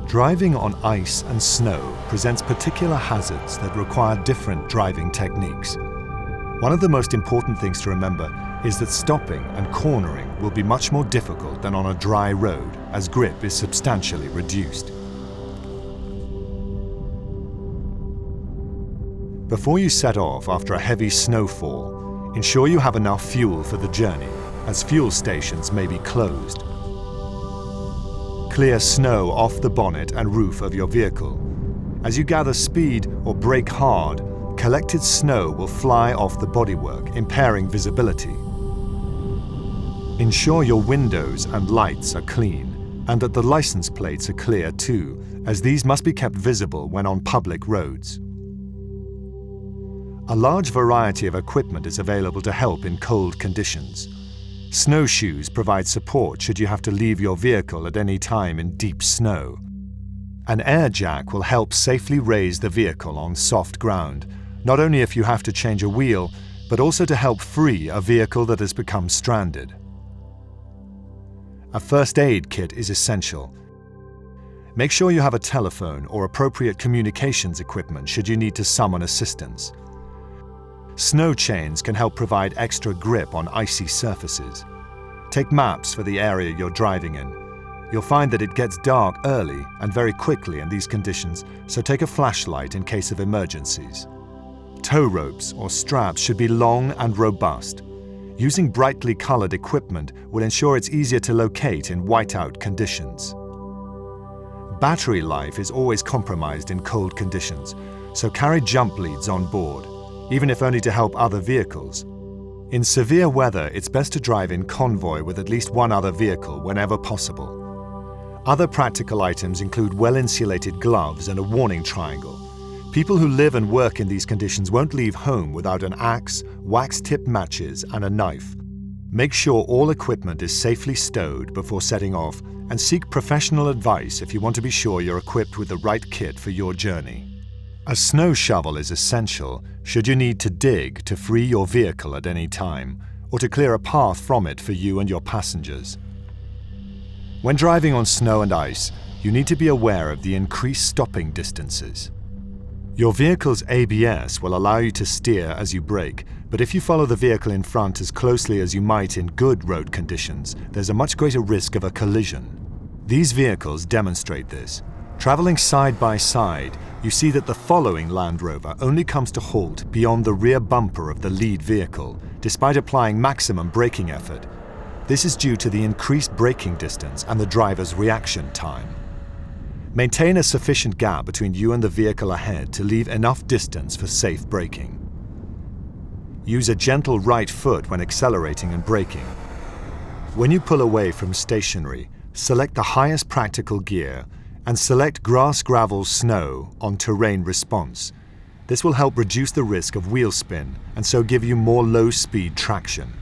Driving on ice and snow presents particular hazards that require different driving techniques. One of the most important things to remember is that stopping and cornering will be much more difficult than on a dry road, as grip is substantially reduced. Before you set off after a heavy snowfall, ensure you have enough fuel for the journey, as fuel stations may be closed. Clear snow off the bonnet and roof of your vehicle. As you gather speed or brake hard, collected snow will fly off the bodywork, impairing visibility. Ensure your windows and lights are clean, and that the license plates are clear too, as these must be kept visible when on public roads. A large variety of equipment is available to help in cold conditions. Snowshoes provide support should you have to leave your vehicle at any time in deep snow. An air jack will help safely raise the vehicle on soft ground, not only if you have to change a wheel, but also to help free a vehicle that has become stranded. A first aid kit is essential. Make sure you have a telephone or appropriate communications equipment should you need to summon assistance. Snow chains can help provide extra grip on icy surfaces. Take maps for the area you're driving in. You'll find that it gets dark early and very quickly in these conditions, so take a flashlight in case of emergencies. Tow ropes or straps should be long and robust. Using brightly colored equipment will ensure it's easier to locate in whiteout conditions. Battery life is always compromised in cold conditions, so carry jump leads on board, even if only to help other vehicles. In severe weather, it's best to drive in convoy with at least one other vehicle whenever possible. Other practical items include well-insulated gloves and a warning triangle. People who live and work in these conditions won't leave home without an axe, wax-tipped matches, and a knife. Make sure all equipment is safely stowed before setting off, and seek professional advice if you want to be sure you're equipped with the right kit for your journey. A snow shovel is essential should you need to dig to free your vehicle at any time, or to clear a path from it for you and your passengers. When driving on snow and ice, you need to be aware of the increased stopping distances. Your vehicle's ABS will allow you to steer as you brake, but if you follow the vehicle in front as closely as you might in good road conditions, there's a much greater risk of a collision. These vehicles demonstrate this. Traveling side by side, you see that the following Land Rover only comes to halt beyond the rear bumper of the lead vehicle, despite applying maximum braking effort. This is due to the increased braking distance and the driver's reaction time. Maintain a sufficient gap between you and the vehicle ahead to leave enough distance for safe braking. Use a gentle right foot when accelerating and braking. When you pull away from stationary, select the highest practical gear and select grass, gravel, snow on terrain response. This will help reduce the risk of wheel spin and so give you more low-speed traction.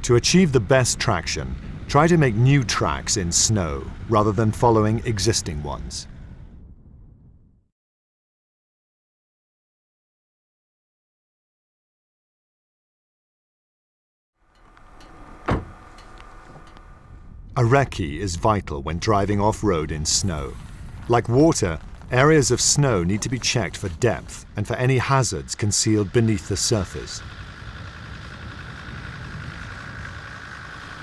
To achieve the best traction, try to make new tracks in snow rather than following existing ones. A recce is vital when driving off-road in snow. Like water, areas of snow need to be checked for depth and for any hazards concealed beneath the surface.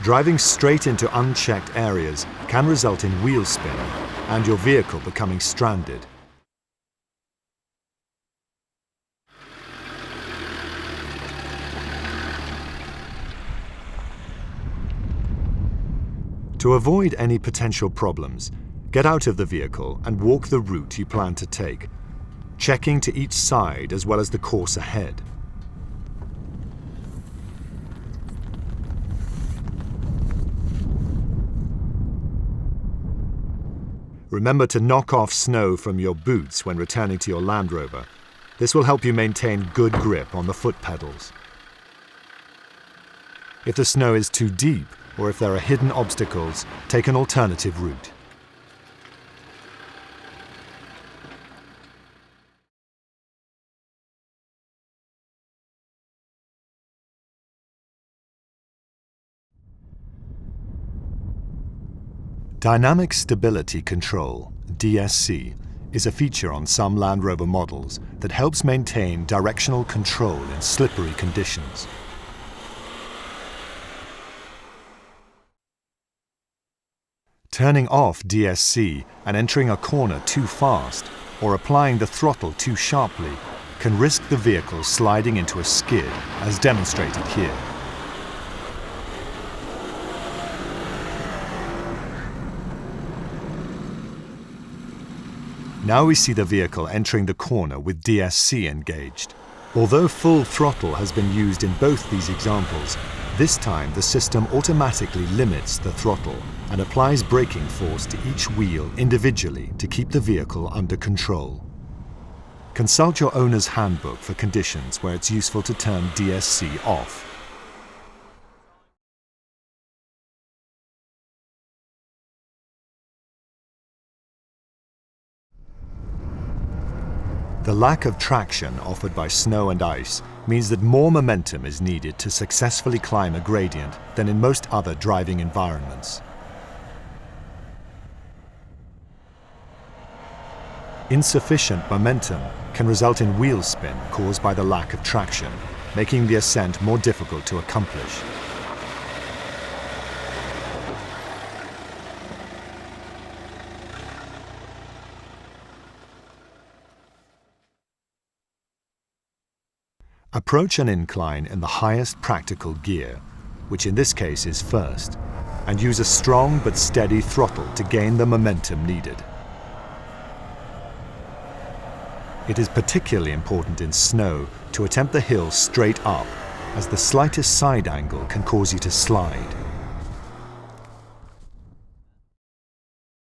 Driving straight into unchecked areas can result in wheel spin and your vehicle becoming stranded. To avoid any potential problems, get out of the vehicle and walk the route you plan to take, checking to each side as well as the course ahead. Remember to knock off snow from your boots when returning to your Land Rover. This will help you maintain good grip on the foot pedals. If the snow is too deep, or if there are hidden obstacles, take an alternative route. Dynamic stability control, DSC, is a feature on some Land Rover models that helps maintain directional control in slippery conditions. Turning off DSC and entering a corner too fast or applying the throttle too sharply can risk the vehicle sliding into a skid, as demonstrated here. Now we see the vehicle entering the corner with DSC engaged. Although full throttle has been used in both these examples, this time the system automatically limits the throttle and applies braking force to each wheel individually to keep the vehicle under control. Consult your owner's handbook for conditions where it's useful to turn DSC off. The lack of traction offered by snow and ice means that more momentum is needed to successfully climb a gradient than in most other driving environments. Insufficient momentum can result in wheel spin caused by the lack of traction, making the ascent more difficult to accomplish. Approach an incline in the highest practical gear, which in this case is first, and use a strong but steady throttle to gain the momentum needed. It is particularly important in snow to attempt the hill straight up, as the slightest side angle can cause you to slide.